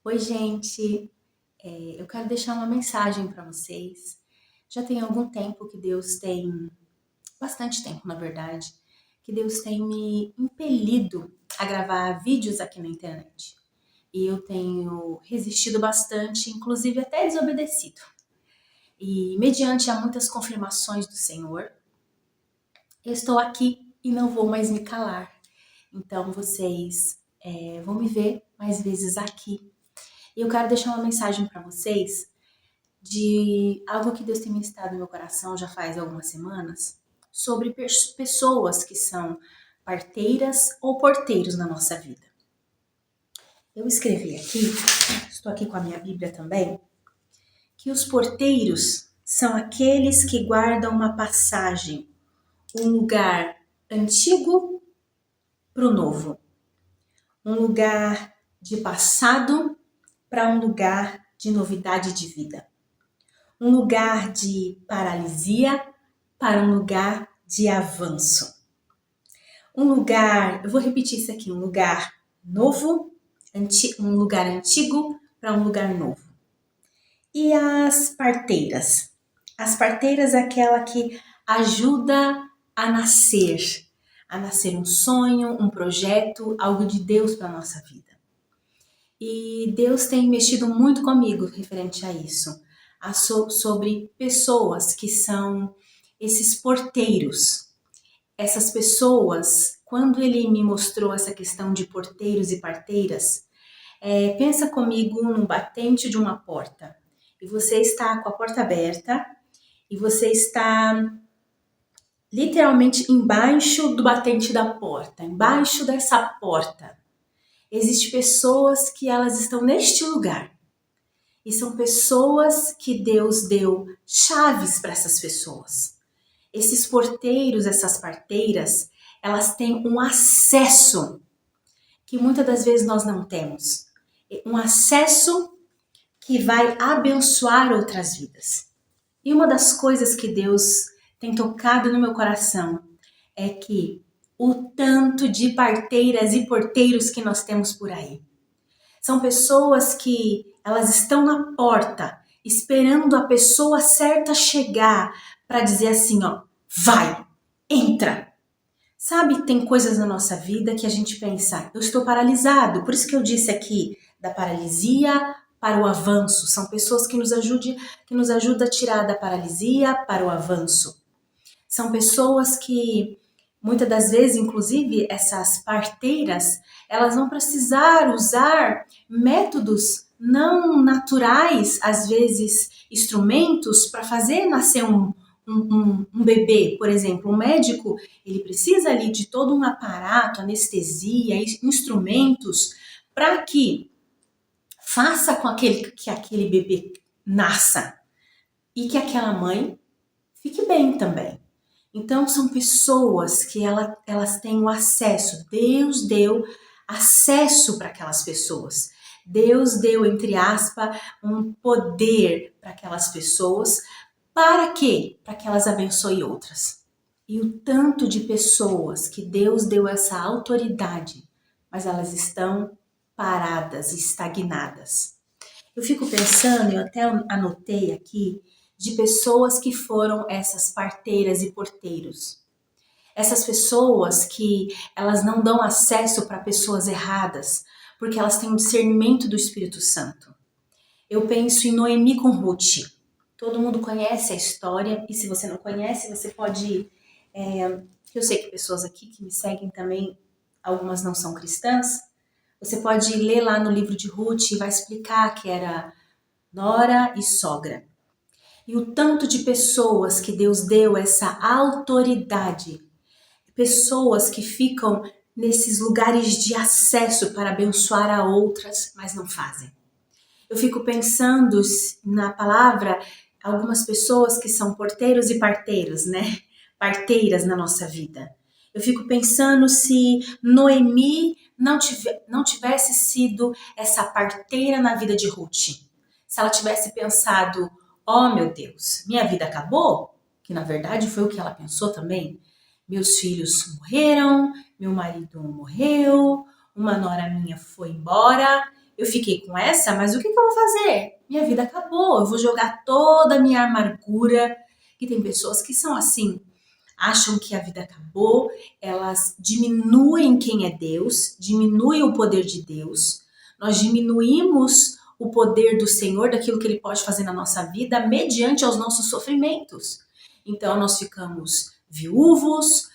Oi, gente. Eu quero deixar uma mensagem para vocês. Já tem algum tempo que Deus tem, bastante tempo, na verdade, que Deus tem me impelido a gravar vídeos aqui na internet. E eu tenho resistido bastante, inclusive até desobedecido. E mediante a muitas confirmações do Senhor, eu estou aqui e não vou mais me calar. Então vocês vão me ver mais vezes aqui. E eu quero deixar uma mensagem para vocês de algo que Deus tem ministrado no meu coração já faz algumas semanas, sobre pessoas que são parteiras ou porteiros na nossa vida. Eu escrevi aqui, estou aqui com a minha Bíblia também, que os porteiros são aqueles que guardam uma passagem, um lugar antigo para o novo, um lugar de passado para um lugar de novidade de vida. Um lugar de paralisia para um lugar de avanço. Um lugar, eu vou repetir isso aqui, um lugar novo, um lugar antigo para um lugar novo. E as parteiras? As parteiras é aquela que ajuda a nascer um sonho, um projeto, algo de Deus para a nossa vida. E Deus tem mexido muito comigo referente a isso, sobre pessoas que são esses porteiros. Essas pessoas, quando ele me mostrou essa questão de porteiros e parteiras, pensa comigo num batente de uma porta. E você está com a porta aberta e você está literalmente embaixo do batente da porta, embaixo dessa porta. Existem pessoas que elas estão neste lugar. E são pessoas que Deus deu chaves para essas pessoas. Esses porteiros, essas parteiras, elas têm um acesso que muitas das vezes nós não temos. Um acesso que vai abençoar outras vidas. E uma das coisas que Deus tem tocado no meu coração é que o tanto de parteiras e porteiros que nós temos por aí. São pessoas que elas estão na porta, esperando a pessoa certa chegar para dizer assim, ó, vai, entra. Sabe, tem coisas na nossa vida que a gente pensa, eu estou paralisado. Por isso que eu disse aqui da paralisia para o avanço. São pessoas que nos ajudam a tirar da paralisia para o avanço. São pessoas que muitas das vezes, inclusive, essas parteiras, elas vão precisar usar métodos não naturais, às vezes instrumentos, para fazer nascer um bebê, por exemplo. Um médico, ele precisa ali de todo um aparato, anestesia, instrumentos, para que faça com que aquele bebê nasça e que aquela mãe fique bem também. Então, são pessoas que elas têm o acesso. Deus deu acesso para aquelas pessoas. Deus deu, entre aspas, um poder para aquelas pessoas. Para quê? Para que elas abençoem outras. E o tanto de pessoas que Deus deu essa autoridade, mas elas estão paradas, estagnadas. Eu fico pensando, eu até anotei aqui, de pessoas que foram essas parteiras e porteiros. Essas pessoas que elas não dão acesso para pessoas erradas, porque elas têm um discernimento do Espírito Santo. Eu penso em Noemi com Ruth. Todo mundo conhece a história, e se você não conhece, você pode... eu sei que pessoas aqui que me seguem também, algumas não são cristãs, você pode ler lá no livro de Ruth e vai explicar que era nora e sogra. E o tanto de pessoas que Deus deu essa autoridade, pessoas que ficam nesses lugares de acesso para abençoar a outras, mas não fazem. Eu fico pensando na palavra, algumas pessoas que são porteiros e parteiros, né? Parteiras na nossa vida. Eu fico pensando se Noemi não tivesse sido essa parteira na vida de Ruth. Se ela tivesse pensado, oh meu Deus, minha vida acabou? Que na verdade foi o que ela pensou também. Meus filhos morreram, meu marido morreu, uma nora minha foi embora, eu fiquei com essa, mas o que eu vou fazer? Minha vida acabou, eu vou jogar toda a minha amargura. E tem pessoas que são assim, acham que a vida acabou, elas diminuem quem é Deus, diminuem o poder de Deus. Nós diminuímos o poder do Senhor, daquilo que Ele pode fazer na nossa vida, mediante aos nossos sofrimentos. Então nós ficamos viúvos,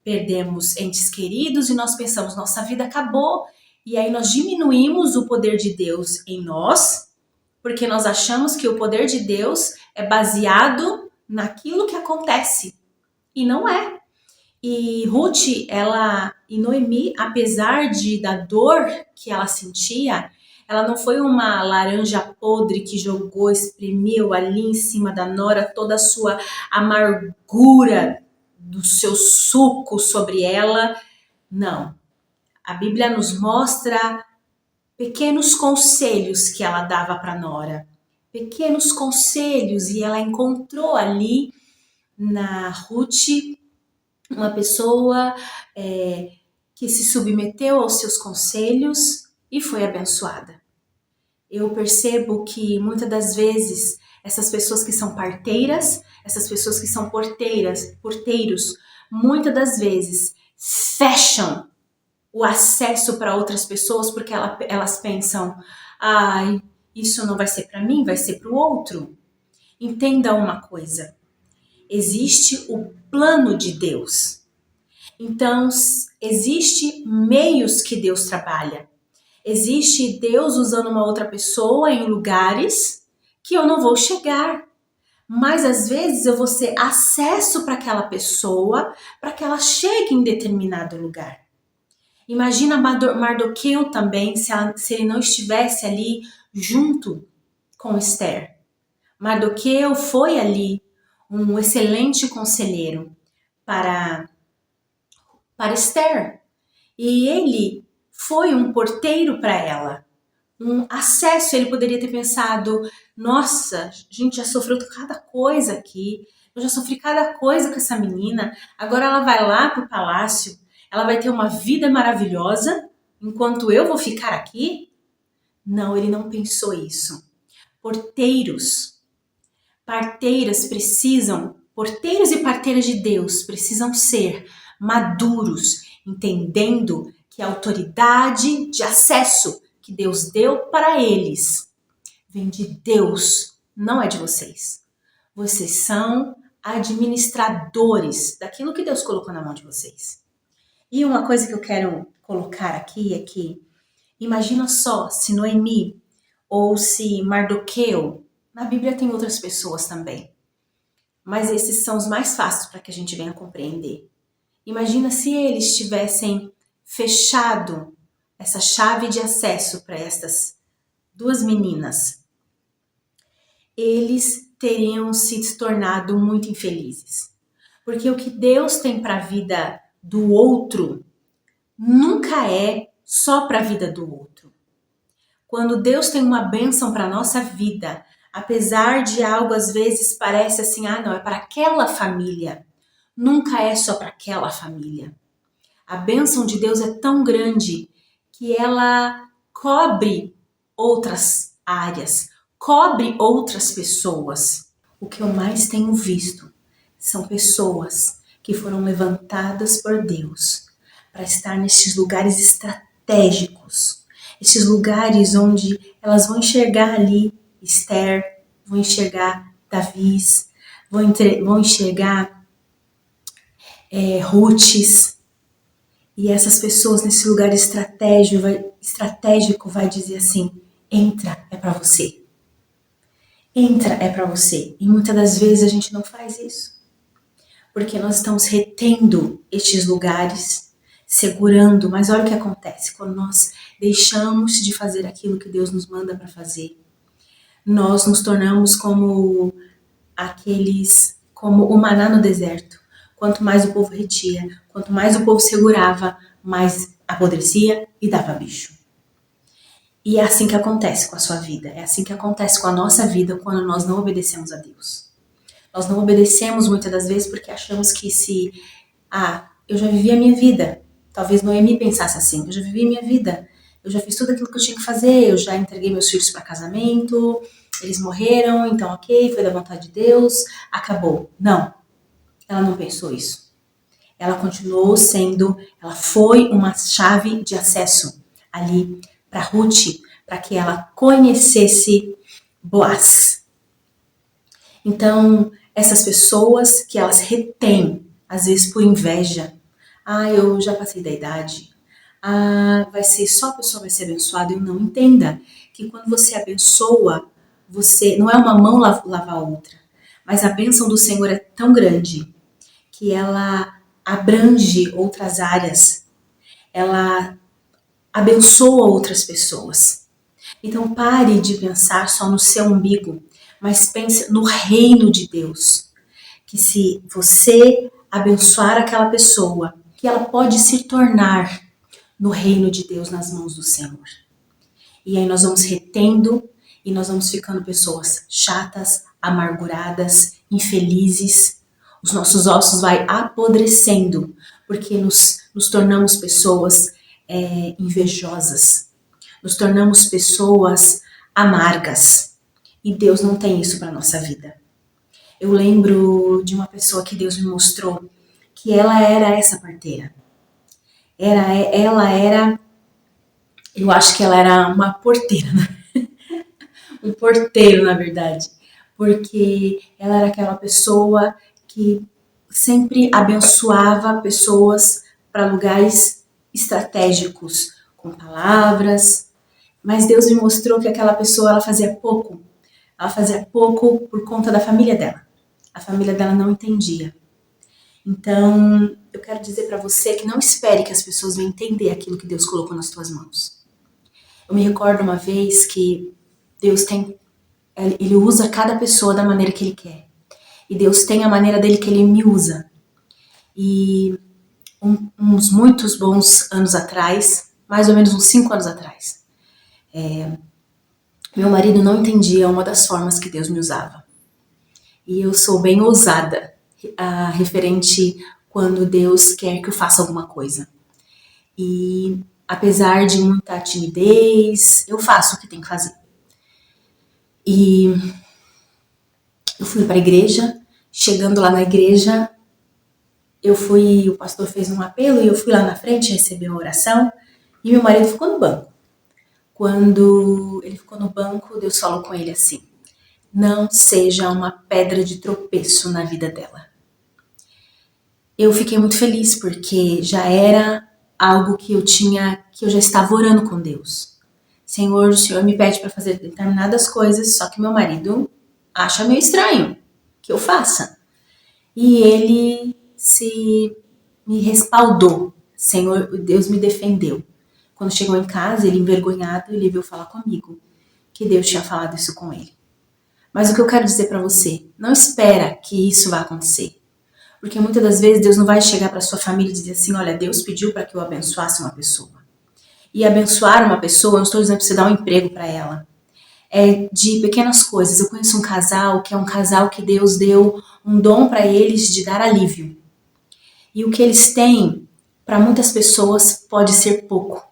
perdemos entes queridos e nós pensamos, nossa vida acabou. E aí nós diminuímos o poder de Deus em nós, porque nós achamos que o poder de Deus é baseado naquilo que acontece. E não é. E Ruth, e Noemi, apesar da dor que ela sentia, ela não foi uma laranja podre que jogou, espremeu ali em cima da nora toda a sua amargura do seu suco sobre ela. Não. A Bíblia nos mostra pequenos conselhos que ela dava para a nora. Pequenos conselhos, e ela encontrou ali na Ruth uma pessoa que se submeteu aos seus conselhos e foi abençoada. Eu percebo que muitas das vezes essas pessoas que são parteiras, essas pessoas que são porteiros, muitas das vezes fecham o acesso para outras pessoas porque elas pensam, ai, isso não vai ser para mim, vai ser para o outro. Entenda uma coisa, existe o plano de Deus. Então, existe meios que Deus trabalha. Existe Deus usando uma outra pessoa em lugares que eu não vou chegar. Mas às vezes eu vou ser acesso para aquela pessoa, para que ela chegue em determinado lugar. Imagina Mardoqueu também, se ele não estivesse ali junto com Esther. Mardoqueu foi ali um excelente conselheiro para Esther. E ele foi um porteiro para ela, um acesso. Ele poderia ter pensado, nossa, a gente já sofreu cada coisa aqui, eu já sofri cada coisa com essa menina, agora ela vai lá pro palácio, ela vai ter uma vida maravilhosa, enquanto eu vou ficar aqui? Não, ele não pensou isso. Parteiras porteiros e parteiras de Deus precisam ser maduros, entendendo que a autoridade de acesso que Deus deu para eles vem de Deus, não é de vocês. Vocês são administradores daquilo que Deus colocou na mão de vocês. E uma coisa que eu quero colocar aqui é que, imagina só se Noemi ou se Mardoqueu, na Bíblia tem outras pessoas também, mas esses são os mais fáceis para que a gente venha compreender. Imagina se eles tivessem fechado essa chave de acesso para estas duas meninas. Eles teriam se tornado muito infelizes. Porque o que Deus tem para a vida do outro nunca é só para a vida do outro. Quando Deus tem uma bênção para a nossa vida, apesar de algo às vezes parece assim, não, é para aquela família. Nunca é só para aquela família. A bênção de Deus é tão grande que ela cobre outras áreas, cobre outras pessoas. O que eu mais tenho visto são pessoas que foram levantadas por Deus para estar nesses lugares estratégicos, esses lugares onde elas vão enxergar ali Esther, vão enxergar Davi, vão enxergar Ruths. E essas pessoas nesse lugar estratégico vai dizer assim, entra, é para você. Entra, é para você. E muitas das vezes a gente não faz isso. Porque nós estamos retendo estes lugares, segurando. Mas olha o que acontece. Quando nós deixamos de fazer aquilo que Deus nos manda para fazer, nós nos tornamos como o maná no deserto. Quanto mais o povo retia, quanto mais o povo segurava, mais apodrecia e dava bicho. E é assim que acontece com a sua vida, é assim que acontece com a nossa vida quando nós não obedecemos a Deus. Nós não obedecemos muitas das vezes porque achamos que eu já vivi a minha vida. Talvez Noemi pensasse assim, eu já vivi a minha vida. eu já fiz tudo aquilo que eu tinha que fazer, eu já entreguei meus filhos para casamento, eles morreram, então ok, foi da vontade de Deus, acabou. Não, ela não pensou isso. Ela continuou sendo, ela foi uma chave de acesso ali para Ruth, para que ela conhecesse Boaz. Então, essas pessoas que elas retêm, às vezes por inveja, eu já passei da idade, vai ser só a pessoa vai ser abençoada. Eu não entenda que quando você abençoa, você não é uma mão lavar a outra, mas a bênção do Senhor é tão grande que ela abrange outras áreas, ela abençoa outras pessoas. Então pare de pensar só no seu umbigo, mas pense no reino de Deus. Que se você abençoar aquela pessoa, que ela pode se tornar no reino de Deus nas mãos do Senhor. E aí nós vamos retendo e nós vamos ficando pessoas chatas, amarguradas, infelizes. Os nossos ossos vai apodrecendo porque nos tornamos pessoas invejosas, nos tornamos pessoas amargas. E Deus não tem isso para nossa vida. Eu lembro de uma pessoa que Deus me mostrou que ela era essa parteira. Ela era, eu acho que ela era uma porteira, né? Um porteiro, na verdade. Porque ela era aquela pessoa que sempre abençoava pessoas para lugares estratégicos, com palavras. Mas Deus me mostrou que aquela pessoa, ela fazia pouco. Ela fazia pouco por conta da família dela. A família dela não entendia. Então, eu quero dizer para você que não espere que as pessoas venham entender aquilo que Deus colocou nas tuas mãos. Eu me recordo uma vez que Deus Ele usa cada pessoa da maneira que Ele quer. E Deus tem a maneira dele que Ele me usa. E uns muitos bons anos atrás, mais ou menos uns 5 anos atrás, meu marido não entendia uma das formas que Deus me usava. E eu sou bem ousada referente quando Deus quer que eu faça alguma coisa. E apesar de muita timidez, eu faço o que tem que fazer. E eu fui para a igreja, chegando lá na igreja, o pastor fez um apelo e eu fui lá na frente receber uma oração e meu marido ficou no banco. Quando ele ficou no banco, Deus falou com ele assim: não seja uma pedra de tropeço na vida dela. Eu fiquei muito feliz porque já era algo que eu já estava orando com Deus. Senhor, o Senhor me pede para fazer determinadas coisas, só que meu marido acha meio estranho que eu faça. E ele me respaldou. Senhor, Deus me defendeu. Quando chegou em casa, ele envergonhado, ele veio falar comigo que Deus tinha falado isso com ele. Mas o que eu quero dizer para você, não espera que isso vá acontecer. Porque muitas das vezes Deus não vai chegar para sua família e dizer assim: olha, Deus pediu para que eu abençoasse uma pessoa. E abençoar uma pessoa, eu não estou dizendo para você dar um emprego para ela. É de pequenas coisas. Eu conheço um casal que é um casal que Deus deu um dom para eles de dar alívio. E o que eles têm, para muitas pessoas, pode ser pouco.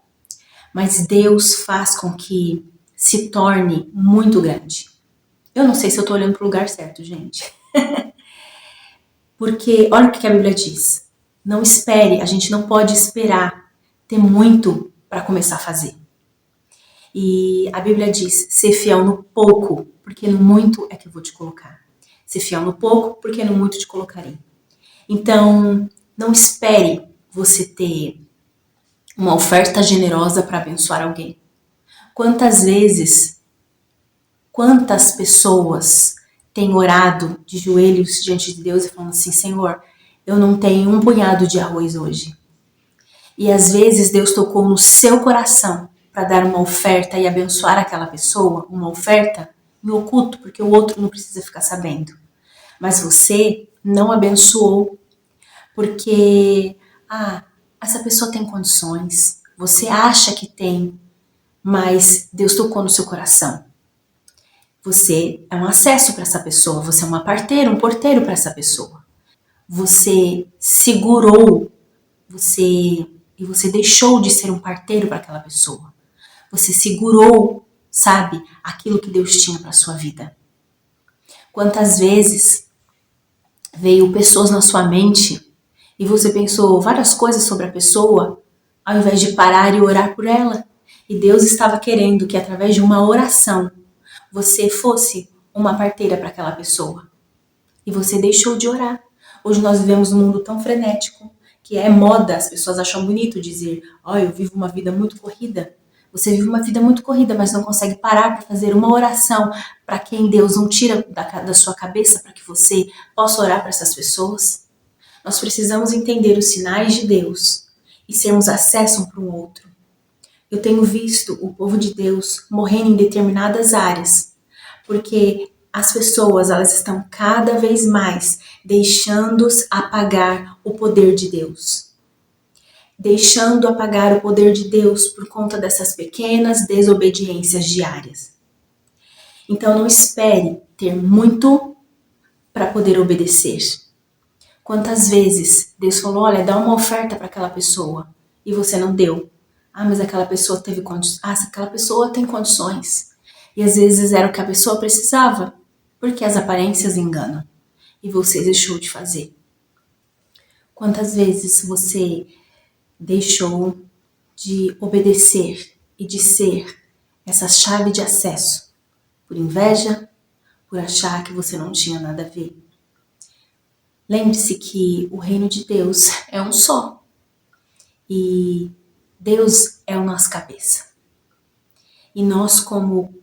Mas Deus faz com que se torne muito grande. Eu não sei se eu estou olhando para o lugar certo, gente. Porque olha o que a Bíblia diz. Não espere, a gente não pode esperar ter muito para começar a fazer. E a Bíblia diz: ser fiel no pouco, porque no muito é que eu vou te colocar. Ser fiel no pouco, porque no muito te colocarei. Então, não espere você ter uma oferta generosa para abençoar alguém. Quantas vezes, quantas pessoas têm orado de joelhos diante de Deus e falando assim: Senhor, eu não tenho um punhado de arroz hoje. E às vezes Deus tocou no seu coração para dar uma oferta e abençoar aquela pessoa, uma oferta em oculto, porque o outro não precisa ficar sabendo. Mas você não abençoou porque, essa pessoa tem condições, você acha que tem, mas Deus tocou no seu coração. Você é um acesso para essa pessoa, você é uma parteira, um porteiro para essa pessoa. Você segurou, e você deixou de ser um parteiro para aquela pessoa. Você segurou, sabe, aquilo que Deus tinha para sua vida. Quantas vezes veio pessoas na sua mente e você pensou várias coisas sobre a pessoa, ao invés de parar e orar por ela. E Deus estava querendo que através de uma oração você fosse uma parteira para aquela pessoa. E você deixou de orar. Hoje nós vivemos num mundo tão frenético que é moda, as pessoas acham bonito dizer: eu vivo uma vida muito corrida. Você vive uma vida muito corrida, mas não consegue parar para fazer uma oração para quem Deus não tira da sua cabeça para que você possa orar para essas pessoas. Nós precisamos entender os sinais de Deus e sermos acesso um para o outro. Eu tenho visto o povo de Deus morrendo em determinadas áreas, porque as pessoas elas estão cada vez mais deixando apagar o poder de Deus. Deixando apagar o poder de Deus por conta dessas pequenas desobediências diárias. Então não espere ter muito para poder obedecer. Quantas vezes Deus falou: olha, dá uma oferta para aquela pessoa e você não deu. Mas aquela pessoa teve condições. Aquela pessoa tem condições. E às vezes era o que a pessoa precisava, porque as aparências enganam. E você deixou de fazer. Quantas vezes você deixou de obedecer e de ser essa chave de acesso por inveja, por achar que você não tinha nada a ver? Lembre-se que o reino de Deus é um só. E Deus é a nossa cabeça. E nós, como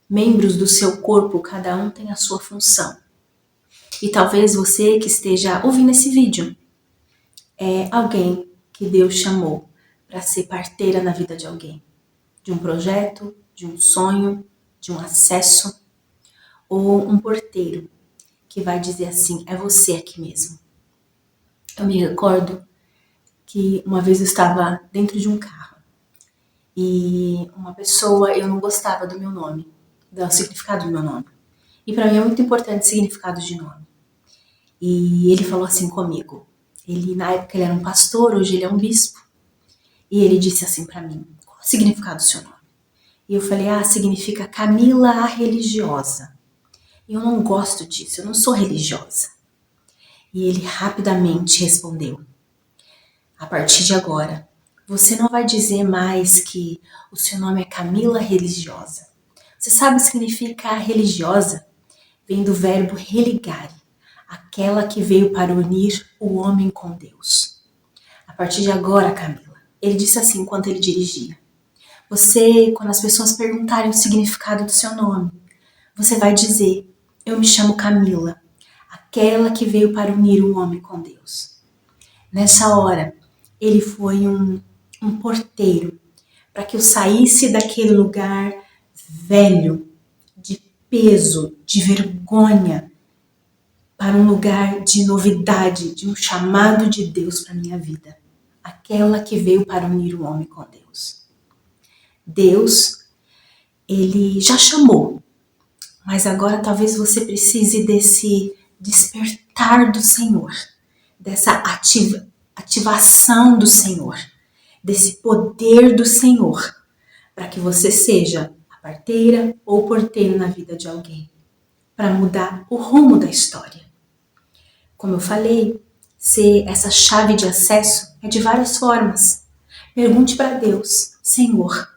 membros do seu corpo, cada um tem a sua função. E talvez você que esteja ouvindo esse vídeo é alguém que Deus chamou para ser parteira na vida de alguém. De um projeto, de um sonho, de um acesso, ou um porteiro que vai dizer assim: é você aqui mesmo. Eu me recordo que uma vez eu estava dentro de um carro e uma pessoa, eu não gostava do meu nome, do significado do meu nome. E para mim é muito importante o significado de nome. E ele falou assim comigo. Na época ele era um pastor, hoje ele é um bispo. E ele disse assim para mim: qual é o significado do seu nome? E eu falei: significa Camila a religiosa. E eu não gosto disso, eu não sou religiosa. E ele rapidamente respondeu: a partir de agora, você não vai dizer mais que o seu nome é Camila religiosa. Você sabe o que significa religiosa? Vem do verbo religare, aquela que veio para unir o homem com Deus. A partir de agora, Camila, ele disse assim enquanto ele dirigia: você, quando as pessoas perguntarem o significado do seu nome, você vai dizer: eu me chamo Camila, aquela que veio para unir o homem com Deus. Nessa hora, ele foi um porteiro para que eu saísse daquele lugar velho, de peso, de vergonha, para um lugar de novidade, de um chamado de Deus para minha vida. Aquela que veio para unir o homem com Deus. Deus, ele já chamou, mas agora talvez você precise desse despertar do Senhor, dessa ativação do Senhor, desse poder do Senhor, para que você seja a parteira ou o porteiro na vida de alguém, para mudar o rumo da história. Como eu falei, ser essa chave de acesso é de várias formas. Pergunte para Deus: Senhor,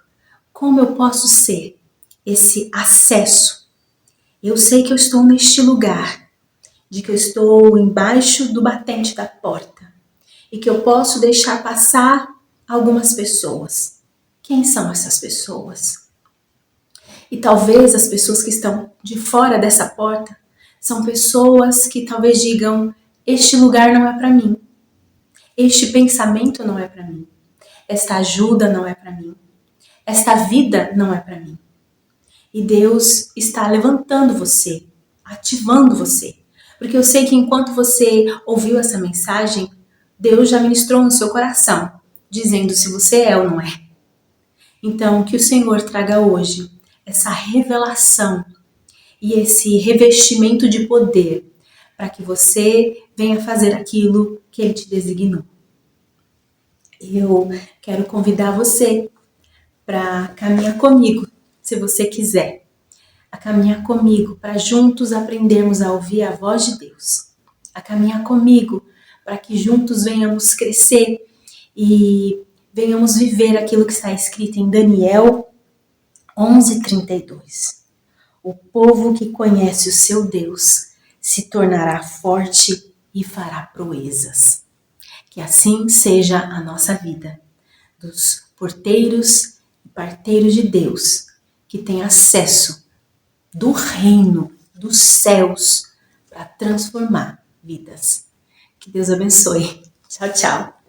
como eu posso ser esse acesso? Eu sei que eu estou neste lugar, de que eu estou embaixo do batente da porta e que eu posso deixar passar algumas pessoas. Quem são essas pessoas? E talvez as pessoas que estão de fora dessa porta são pessoas que talvez digam: este lugar não é para mim, este pensamento não é para mim, esta ajuda não é para mim, esta vida não é para mim. E Deus está levantando você, ativando você. Porque eu sei que enquanto você ouviu essa mensagem, Deus já ministrou no seu coração, dizendo se você é ou não é. Então, que o Senhor traga hoje essa revelação e esse revestimento de poder para que você venha fazer aquilo que Ele te designou. Eu quero convidar você para caminhar comigo, se você quiser, a caminhar comigo para juntos aprendermos a ouvir a voz de Deus, a caminhar comigo para que juntos venhamos crescer e venhamos viver aquilo que está escrito em Daniel 11:32. O povo que conhece o seu Deus se tornará forte e fará proezas. Que assim seja a nossa vida, dos porteiros e parteiros de Deus, que tem acesso do reino dos céus para transformar vidas. Que Deus abençoe. Tchau, tchau.